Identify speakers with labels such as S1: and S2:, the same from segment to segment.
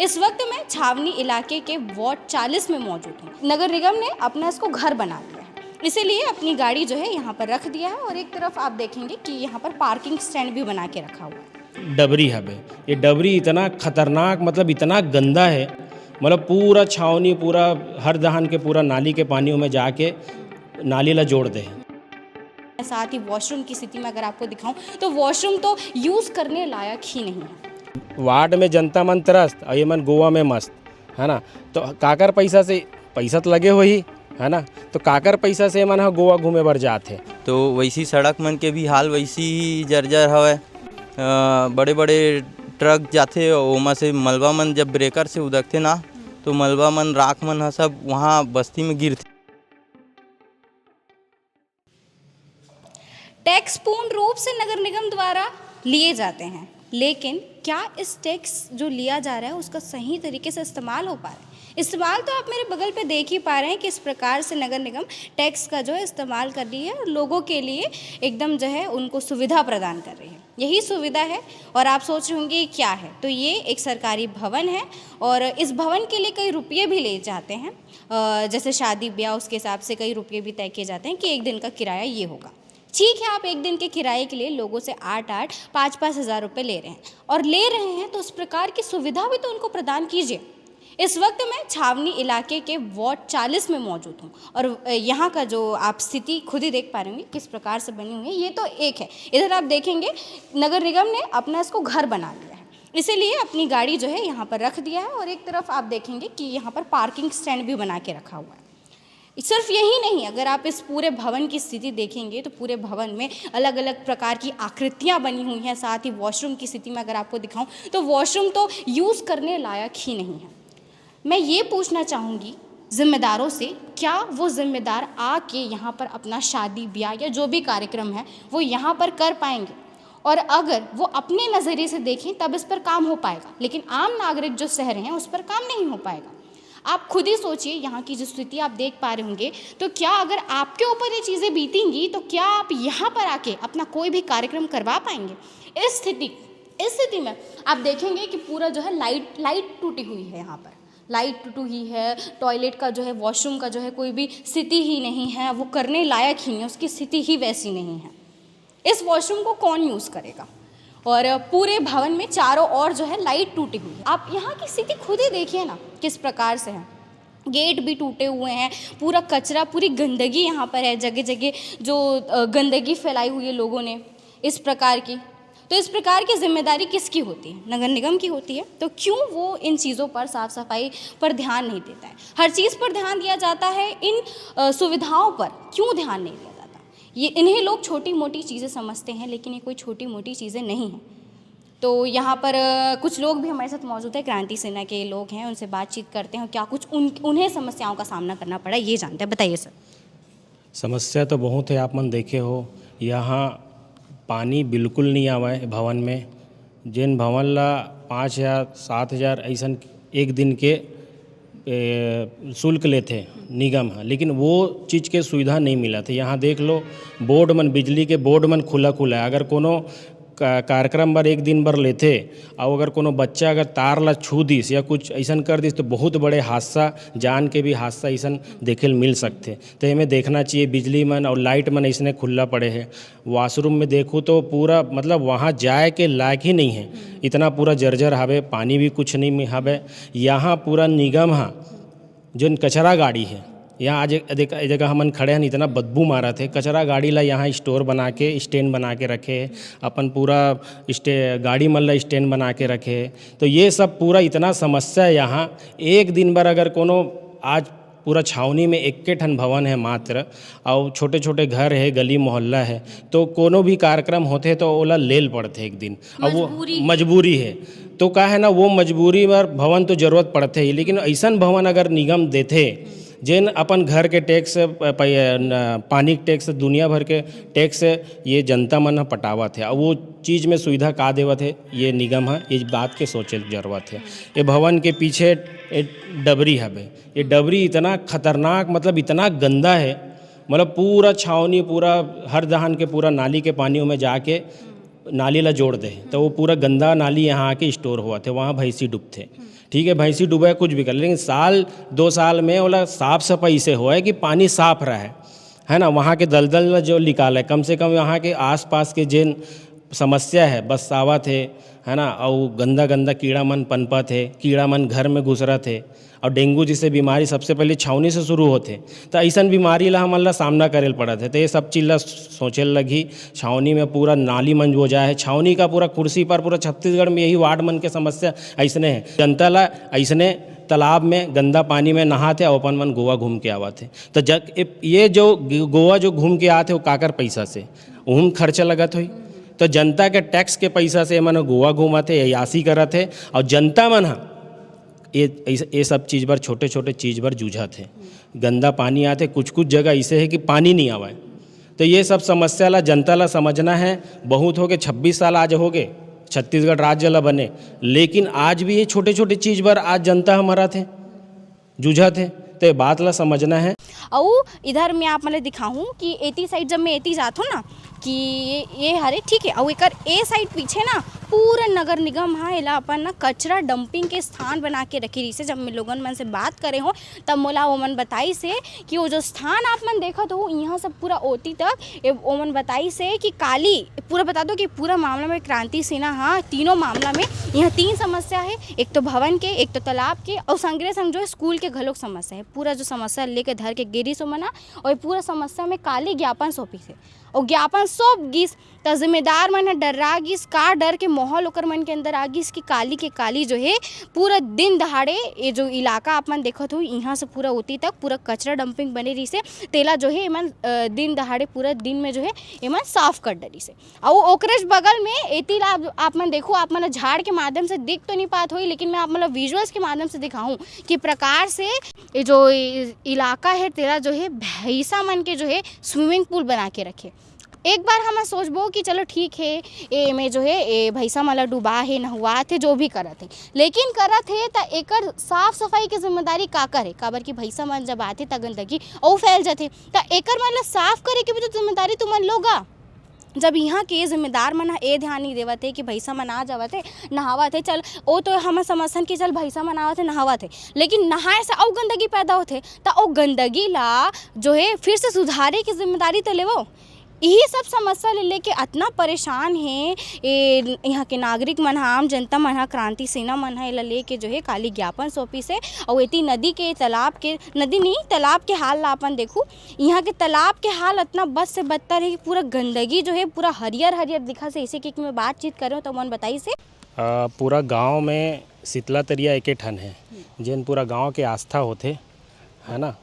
S1: इस वक्त मैं छावनी इलाके के वार्ड 40 में मौजूद हूँ। नगर निगम ने अपना इसको घर बना लिया है, इसीलिए अपनी गाड़ी जो है यहाँ पर रख दिया है और एक तरफ आप देखेंगे कि यहाँ पर पार्किंग स्टैंड भी बना के रखा हुआ है।
S2: डबरी हब है। ये डबरी इतना खतरनाक मतलब इतना गंदा है, मतलब पूरा छावनी पूरा हर दहान के पूरा नाली के पानियों में जाके नाली ला जोड़ दे।
S1: साथ ही वॉशरूम की स्थिति में अगर आपको दिखाऊं तो वॉशरूम तो यूज़ करने लायक ही नहीं है।
S2: वार्ड में जनता मन त्रस्त और ये मन गोवा में मस्त है ना, तो काकर पैसा तो लगे हो ही है ना, तो काकर पैसा से मन गोवा घूमे बर जाते।
S3: तो वैसी सड़क मन के भी हाल वैसी ही जर्जर हवय। बड़े बड़े ट्रक जाते ओमा से मलबा मन जब ब्रेकर से उदकते ना, तो मलबा मन राख मन सब वहाँ बस्ती में गिरते।
S1: टैक्स पूर्ण रूप से नगर निगम द्वारा लिए जाते हैं, लेकिन क्या इस टैक्स जो लिया जा रहा है उसका सही तरीके से इस्तेमाल हो पा रहा है? इस्तेमाल तो आप मेरे बगल पे देख ही पा रहे हैं कि इस प्रकार से नगर निगम टैक्स का जो है इस्तेमाल कर रही है और लोगों के लिए एकदम जो है उनको सुविधा प्रदान कर रही है। यही सुविधा है और आप सोच रहे होंगे क्या है, तो ये एक सरकारी भवन है और इस भवन के लिए कई रुपये भी ले जाते हैं। जैसे शादी ब्याह उसके हिसाब से कई रुपये भी तय किए जाते हैं कि एक दिन का किराया ये होगा। ठीक है, आप एक दिन के किराए के लिए लोगों से 8-8, 5-5 हज़ार रुपये ले रहे हैं और ले रहे हैं तो उस प्रकार की सुविधा भी तो उनको प्रदान कीजिए। इस वक्त मैं छावनी इलाके के वार्ड 40 में मौजूद हूँ और यहाँ का जो आप स्थिति खुद ही देख पा रहे होंगे किस प्रकार से बनी हुई है। ये तो एक है, इधर आप देखेंगे नगर निगम ने अपना इसको घर बना लिया है, इसीलिए अपनी गाड़ी जो है यहाँ पर रख दिया है और एक तरफ आप देखेंगे कि यहाँ पर पार्किंग स्टैंड भी बना के रखा हुआ है। सिर्फ यही नहीं, अगर आप इस पूरे भवन की स्थिति देखेंगे तो पूरे भवन में अलग अलग प्रकार की आकृतियां बनी हुई हैं। साथ ही वॉशरूम की स्थिति में अगर आपको दिखाऊं तो वॉशरूम तो यूज़ करने लायक ही नहीं है। मैं ये पूछना चाहूँगी ज़िम्मेदारों से, क्या वो ज़िम्मेदार आके यहाँ पर अपना शादी ब्याह या जो भी कार्यक्रम है वो यहाँ पर कर पाएंगे? और अगर वो अपने नज़रिए से देखें तब इस पर काम हो पाएगा, लेकिन आम नागरिक जो शहर हैं उस पर काम नहीं हो पाएगा। आप खुद ही सोचिए, यहाँ की जो स्थिति आप देख पा रहे होंगे, तो क्या अगर आपके ऊपर ये चीज़ें बीतेंगी तो क्या आप यहाँ पर आके अपना कोई भी कार्यक्रम करवा पाएंगे? इस स्थिति में आप देखेंगे कि पूरा जो है लाइट टूटी हुई है, यहाँ पर लाइट टूटी हुई है, टॉयलेट का जो है वॉशरूम का जो है कोई भी स्थिति ही नहीं है, वो करने लायक ही नहीं है, उसकी स्थिति ही वैसी नहीं है। इस वॉशरूम को कौन यूज़ करेगा? और पूरे भवन में चारों ओर जो है लाइट टूटी हुई है। आप यहाँ की स्थिति खुद ही देखिए ना किस प्रकार से है। गेट भी टूटे हुए हैं, पूरा कचरा, पूरी गंदगी यहाँ पर है, जगह जगह जो गंदगी फैलाई हुई है लोगों ने इस प्रकार की। तो इस प्रकार की जिम्मेदारी किसकी होती है? नगर निगम की होती है। तो क्यों वो इन चीज़ों पर, साफ सफाई पर ध्यान नहीं देता है? हर चीज़ पर ध्यान दिया जाता है, इन सुविधाओं पर क्यों ध्यान नहीं दिया? ये इन्हें लोग छोटी मोटी चीज़ें समझते हैं, लेकिन ये कोई छोटी मोटी चीज़ें नहीं हैं। तो यहाँ पर कुछ लोग भी हमारे साथ मौजूद है, क्रांति सेना के लोग हैं, उनसे बातचीत करते हैं, क्या कुछ उन्हें समस्याओं का सामना करना पड़ा ये जानते हैं। बताइए सर।
S2: समस्या तो बहुत है, आप मन देखे हो यहाँ पानी बिल्कुल नहीं आवा है भवन में। जिन भवन ला 5,000 7,000 ऐसा एक दिन के शुल्क लेते निगम है, लेकिन वो चीज़ के सुविधा नहीं मिला थे। यहाँ देख लो बोर्ड मन, बिजली के बोर्ड मन खुला है। अगर कोनो कार्यक्रम बर एक दिन बर लेते और अगर कोनो बच्चा अगर तार ला छू दिस या कुछ ऐसा कर दिस तो बहुत बड़े हादसा, जान के भी हादसा ऐसा देखे मिल सकते। तो हमें देखना चाहिए बिजली मन और लाइट मन ऐसने खुला पड़े है। वॉशरूम में देखूँ तो पूरा मतलब वहाँ जाए के लायक ही नहीं है, इतना पूरा जर्जर हवे, पानी भी कुछ नहीं हवे। यहाँ पूरा निगम है जो कचरा गाड़ी है, यहाँ आज एक जगह हमन खड़े हैं, इतना बदबू मारा थे। कचरा गाड़ी ला यहाँ स्टोर बना के, स्टैंड बना के रखे, अपन पूरा गाड़ी मन ला स्टैंड बना के रखे। तो ये सब पूरा इतना समस्या है यहाँ। एक दिन भर अगर कोनो आज पूरा छावनी में 1 ठन भवन है मात्र और छोटे छोटे घर है, गली मोहल्ला है, तो कोनो भी कार्यक्रम होते तो ओला लेल पड़ते एक दिन, और वो मजबूरी है। तो का है ना, वो मजबूरी में भवन तो जरूरत पड़ते ही, लेकिन ऐसा भवन अगर निगम देते जिन अपन घर के टैक्स, पानी के टैक्स, दुनिया भर के टैक्स ये जनता मन पटावत है, और वो चीज़ में सुविधा का देवत है ये निगम है। इस बात के सोचे जरूरत है। ये भवन के पीछे डबरी हवे। ये डबरी इतना खतरनाक मतलब इतना गंदा है, मतलब पूरा छावनी पूरा हर दहान के पूरा नाली के पानियों में जाके नाली ला जोड़ दे तो वो पूरा गंदा नाली यहाँ आके स्टोर हुआ थे, वहाँ भैंसी डूबते। ठीक है, भैंसी डूबे कुछ भी कर, लेकिन साल 2 साल में वाला साफ सफाई से हुआ है कि पानी साफ रहा है ना। वहाँ के दलदल जो निकाला है, कम से कम यहाँ के आसपास के जिन समस्या है बस सावा थे, है ना, और गंदा गंदा कीड़ा मन पनपा थे, कीड़ा मन घर में घुस रहा थे, और डेंगू जैसे बीमारी सबसे पहले छावनी से शुरू होते। तो ऐसा बीमारी ला हमन ला सामना करे पड़ा थे। तो ये सब चीज़ ला सोचे लगी, छावनी में पूरा नाली मन हो जाए, छावनी का पूरा कुर्सी पर पूरा छत्तीसगढ़ में यही वार्ड मन के समस्या ऐसने है। जनता ला ऐसने तालाब में गंदा पानी में नहाते और अपन मन गोवा घूम के आवाते। तो जब ये जो गोवा जो घूम के आते वो काकर पैसा से उहम खर्चा लगत हुई, तो जनता के टैक्स के पैसा से मन गोवा घूमाते, अयासी करत है, और जनता मन ये सब चीज़ पर छोटे छोटे चीज़ पर जूझा थे। गंदा पानी आते, कुछ कुछ जगह ऐसे है कि पानी नहीं आवा। तो ये सब समस्या ला जनता ला समझना है। बहुत हो गए 26 साल आज हो गए छत्तीसगढ़ राज्य ला बने, लेकिन आज भी ये छोटे छोटे चीज़ पर आज जनता हमारा थे जूझा थे। तो ये बात ला समझना है।
S1: और इधर मैं आप मतलब दिखाऊं कि एती साइड जब मैं एती जात हूँ ना कि ये हरे ठीक है, और एक ए साइड पीछे ना पूरा नगर निगम हाँ एला अपन ना कचरा डंपिंग के स्थान बना के रखी रही से। जब मैं लोगन मन से बात करे हो तब मोला ओमन बताई से कि वो जो स्थान आप मन देखत हो यहाँ सब पूरा ओती तक ओमन बताई से कि काली पूरा बता दो कि पूरा मामला में क्रांति सेना हाँ तीनों मामला में यहाँ 3 समस्या है, एक तो भवन के, एक तो तालाब के, और संग्रह संग जो है स्कूल के घलोक समस्या है। पूरा जो समस्या लेके धर के गिरी सो मना, और पूरा समस्या में काली ज्ञापन सौंपी से, और ज्ञापन सौंप गिस तो जिम्मेदार मन है डरा गिस, का डर के माहौल ओकर मन के अंदर आ गिस कि काली के काली जो है पूरा दिन दहाड़े ये जो इलाका आप मन देखत हो यहाँ से पूरा ओती तक पूरा कचरा डंपिंग बने रही से, तेला जो है एमन दिन दहाड़े पूरा दिन में जो है एमन साफ कर डरी से। और ओकरेज बगल में एती आप मन देखो, आप मन झाड़ के माध्यम से दिख तो नहीं पात होई, लेकिन मैं आप मतलब विजुअल्स के माध्यम से दिखाऊं कि प्रकार से ये जो इलाका है तेरा जो है भैंसा मन के जो है स्विमिंग पूल बना के रखे। एक बार हम सोचबो कि चलो ठीक है ए में जो है ए भैंसा मला डुबा है नहुआ थे जो भी करत है, लेकिन करत है तो एकर साफ सफाई की जिम्मेदारी काकर है, काबर कि भैंसा मन जब आते त गंदगी और फैल जाते, तो एकर मतलब साफ करे की भी तो जिम्मेदारी तुमन लोगा। जब यहाँ के जिम्मेदार मन ए ध्यान नहीं देवत है कि भैंसा मन आ जावत है नहावत है, चल वो तो हम समझन कि चल भैंसा मन आवत है नहावत है, लेकिन नहाए से और गंदगी पैदा होते तो वो गंदगी ला जो है फिर से सुधारे की जिम्मेदारी तो लेवो। यही सब समस्या ले लेके इतना परेशान है यहाँ के नागरिक मन, आम जनता मन, क्रांति सेना मन है लेके जो है काली ज्ञापन सौंपी से। और इतनी नदी के तालाब के नदी नहीं तालाब के हाल ला अपन देखूँ, यहाँ के तालाब के हाल इतना बद से बदतर है कि पूरा गंदगी जो है पूरा हरियर हरियर दिखा से। इसे कि मैं बातचीत कर रहा हूँ तो मन बताई से
S2: पूरा गांव में शीतला तरिया एक ठन है जिन पूरा गांव के आस्था होते है ना,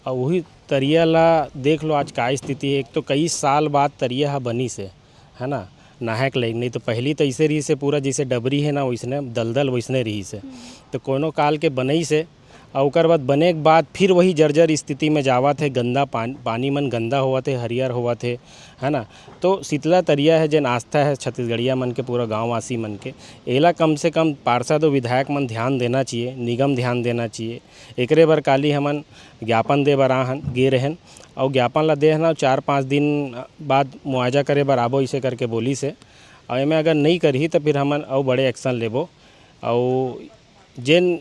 S2: और वही तरिया ला देख लो आज का स्थिति है। एक तो कई साल बाद तरिया हा बनी से है ना, नहाए के लायक नहीं तो पहली तो ऐसे रही से पूरा जैसे डबरी है ना वैसने दलदल वैसने रही से, तो कोनो काल के बनई से और ओकर बाद बने के बाद फिर वही जर्जर स्थिति में जावत है, गंदा पानी मन गंदा हुआ थे, हरियर हुआ थे है ना। तो शीतला तरिया है जन आस्था है छत्तीसगढ़िया मन के पूरा गाँववासी मन के, एला कम से कम पार्षद और विधायक मन ध्यान देना चाहिए, निगम ध्यान देना चाहिए। एकरे बर काली हमन ज्ञापन दे बर आहन गे रहन, और ज्ञापन ला दे ना 4-5 दिन बाद मुआवजा करे बर आबो इसे करके बोली से, और एमें अगर नहीं करही तो फिर हमन और बड़े एक्शन लेबो। और जिन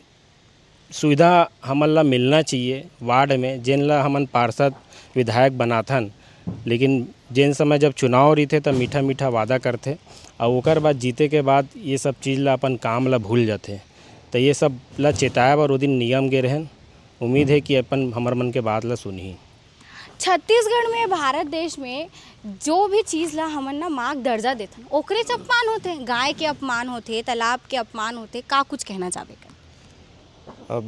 S2: सुविधा हमन ला मिलना चाहिए वार्ड में, जिन ला हमन पार्षद विधायक बनाथन, लेकिन जिन समय जब चुनाव रही थे तब मीठा मीठा वादा करते और ओकर बाद जीते के बाद ये सब चीज़ ला अपन काम ला भूल जाते। तो ये सब ला चेताया बर वो दिन नियम गे रहन। उम्मीद है कि अपन हमर मन के बात ला सुनही।
S1: छत्तीसगढ़ में भारत देश में जो भी चीज़ ला हमन ना मार्ग दर्जा देथन ओकरे से अपमान होते, गाय के अपमान होते, तालाब के अपमान होते, का कुछ कहना चाहे?
S4: अब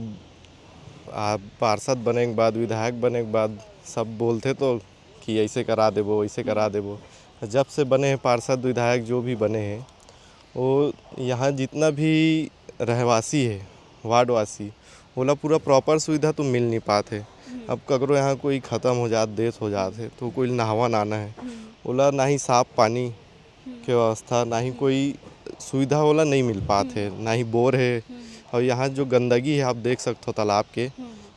S4: आप पार्षद बने के बाद विधायक बने के बाद सब बोलते तो कि ऐसे करा देबो वैसे करा देबो। जब से बने हैं पार्षद विधायक जो भी बने हैं वो यहाँ जितना भी रहवासी है वार्डवासी ओला पूरा प्रॉपर सुविधा तो मिल नहीं पाते। अब ककरो यहाँ कोई ख़त्म हो जात देश हो जात है तो कोई नहावा नाना है ओला ना ही साफ पानी के व्यवस्था ना ही कोई सुविधा ओला नहीं मिल पाते, ना ही बोर है। और यहाँ जो गंदगी है आप देख सकते हो तालाब के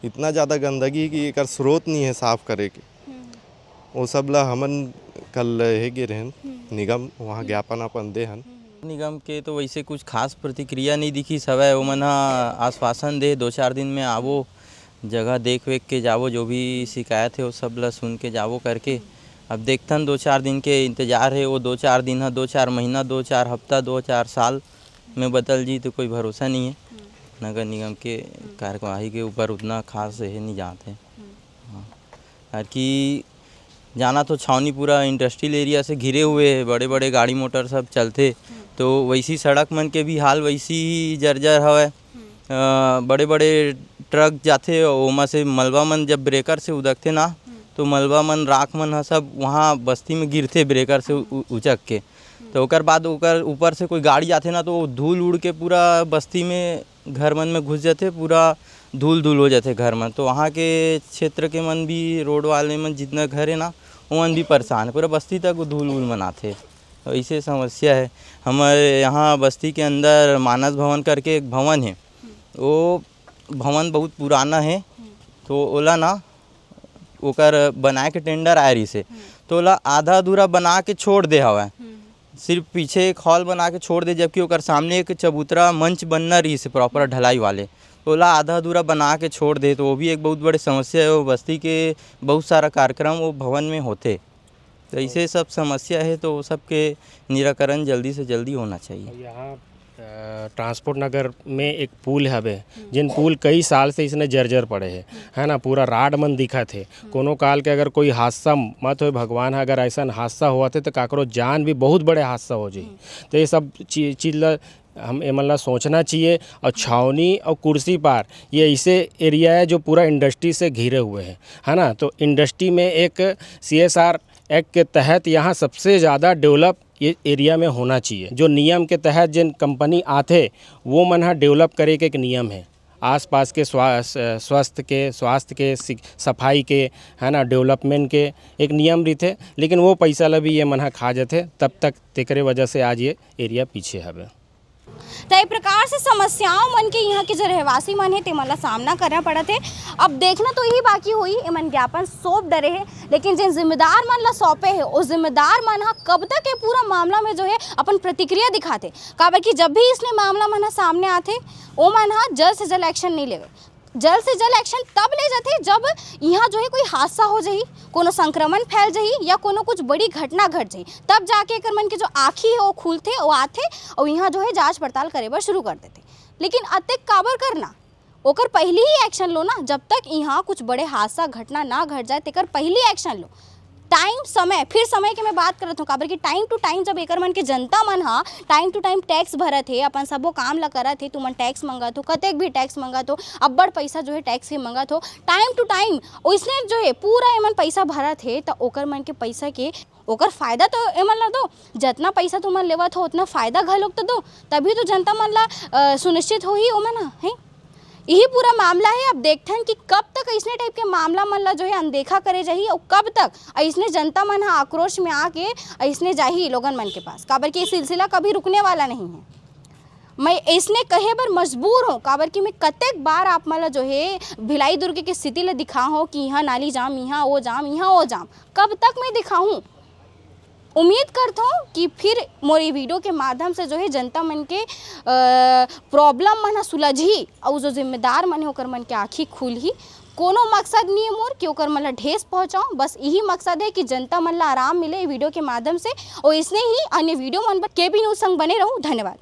S4: इतना ज़्यादा गंदगी है कि एक स्रोत नहीं है साफ़ करे के। वो सब ला हमन कल है गे रहन निगम वहाँ ज्ञापन अपन दे हन।
S3: निगम के तो वैसे कुछ खास प्रतिक्रिया नहीं दिखी सवै ओमन ह आश्वासन दे 2-4 दिन में आवो, जगह देख वेख के जावो, जो भी शिकायत है वो सब ला सुन के जावो करके। अब देखथन 2-4 दिन के इंतजार है, वो 2-4 दिन है, 2-4 महीना, 2-4 हफ्ता, 2-4 साल में बदल जी तो कोई भरोसा नहीं है। नगर निगम के कार्यवाही के ऊपर उतना खास है नहीं जानते। हाँ, कि जाना तो छावनी पूरा इंडस्ट्रियल एरिया से घिरे हुए है, बड़े बड़े गाड़ी मोटर सब चलते, तो वैसी सड़क मन के भी हाल वैसी ही जर्जर हवय। बड़े बड़े ट्रक जाते ओमा से मलबा मन जब ब्रेकर से उदकते ना, तो मलबा मन राख मन ह सब वहाँ बस्ती में गिरते ब्रेकर से उचक के। तो ओकर बाद ओकर ऊपर से कोई गाड़ी आते ना, तो धूल उड़ के पूरा बस्ती में घर मन में घुस जाते, पूरा धूल धूल हो जाते घर में। तो वहाँ के क्षेत्र के मन भी, रोड वाले मन जितना घर है ना, वो मन भी परेशान है, पूरा बस्ती तक धूल वूल मनाते। तो ऐसे समस्या है। हमारे यहाँ बस्ती के अंदर मानस भवन करके एक भवन है, वो भवन बहुत पुराना है, तो ओला ना ओकर बनाए के टेंडर आए रही से, तो ओला आधा अधूरा बना के छोड़ दे हवा, सिर्फ पीछे एक हॉल बना के छोड़ दे, जबकि ओकर सामने एक चबूतरा मंच बनना रही से प्रॉपर ढलाई वाले, तो ओला आधा अधूरा बना के छोड़ दे। तो वो भी एक बहुत बड़ी समस्या है। वो बस्ती के बहुत सारा कार्यक्रम वो भवन में होते, तो ऐसे सब समस्या है, तो सब के निराकरण जल्दी से जल्दी होना चाहिए।
S2: यहाँ ट्रांसपोर्ट नगर में एक पुल हवे, जिन पुल कई साल से इसने जर्जर पड़े है ना, पूरा राड मन दिखा थे। कोनो काल के अगर कोई हादसा मत हो, भगवान अगर ऐसा हादसा हुआ थे तो काकरो जान भी बहुत बड़े हादसा हो जाए। तो ये सब चीज़ ला हम मतलब सोचना चाहिए। और छावनी और कुर्सी पार ये ऐसे एरिया है जो पूरा इंडस्ट्री से घिरे हुए हैं, है ना। तो इंडस्ट्री में एक CSR एक्ट के तहत यहाँ सबसे ज़्यादा डेवलप ये एरिया में होना चाहिए। जो नियम के तहत जिन कंपनी आते वो मन डेवलप करे के एक नियम है, आसपास के स्वास्थ्य के सफाई के, है ना, डेवलपमेंट के एक नियम भी थे, लेकिन वो पैसा ला भी ये मन खा जाते, तब तक तेकरे वजह से आज ये एरिया पीछे हवे।
S1: तो एक प्रकार से समस्याओं मन के यहाँ के जो रहवासी मन है ते मन ला सामना करना पड़त है। अब देखना तो यही बाकी हुई एमन ज्ञापन सौंप डरे है, लेकिन जिन जिम्मेदार मन ला सौंपे है उस जिम्मेदार मन हा कब तक ये पूरा मामला में जो है अपन प्रतिक्रिया दिखाते। काबर कि जब भी इसने मामला मन हा सामने आते ओ मन हा जल्द से जल्द एक्शन नहीं लेवे। जल्द से जल्द एक्शन तब ले जाते जब यहाँ जो है कोई हादसा हो जाही, कोनो संक्रमण फैल जाही या कोनो कुछ बड़ी घटना घट जाही, तब जाके एकर मन के जो आँखी है वो खुलते, वो आते और यहाँ जो है जांच पड़ताल करे बर शुरू कर देते। लेकिन अतेक काबर करना, ओकर पहले ही एक्शन लो ना। जब तक यहाँ कुछ बड़े हादसा घटना ना घट जाए तेकर पहले एक्शन लो। टाइम समय, फिर समय के मैं बात करत हूँ, काबर कि टाइम टू टाइम जब एकर मन के जनता मन हा टाइम टू टाइम टैक्स भरत है, अपन सबो काम ला करत है, तुमन टैक्स मंगत हो, कतेक भी टैक्स मंगत हो, अब्बड़ पैसा जो है टैक्स के मंगत हो, टाइम टू टाइम उसने जो है पूरा एमन पैसा भरत है, तो ओकर मन के पैसा के ओकर फायदा तो एमन ला दो। जितना पैसा तुमन लेवत हो उतना फायदा घलोक तो दो, तभी तो जनता मन ला सुनिश्चित हो ही ओमन है। यही पूरा मामला है। अब देखते हैं कि कब तक ऐसने टाइप के मामला मन ला जो है अनदेखा करे जाही और कब तक ऐसने जनता मन हा आक्रोश में आके ऐसने जाही लोगन मन के पास, काबर कि ये सिलसिला कभी रुकने वाला नहीं है। मैं ऐसने कहे बर मजबूर हूँ, काबर कि मैं कतेक बार आप मन ला जो है भिलाई दुर्ग की स्थिति ला दिखा हो कि यहाँ नाली जाम, यहाँ वो जाम, यहाँ वो जाम, कब तक मैं दिखाऊँ। उम्मीद करता हूँ कि फिर मोरी वीडियो के माध्यम से जो है जनता मन के प्रॉब्लम मन सुलझी और जो जिम्मेदार मन है ओकर मन के आँखी खुल ही। कोनो मकसद नहीं है मोर कि ओकर मन ला ठेस पहुँचाऊँ, बस यही मकसद है कि जनता मन ला आराम मिले वीडियो के माध्यम से। और इसने ही अन्य वीडियो मन पर KB न्यूज़ संग बने रहूँ। धन्यवाद।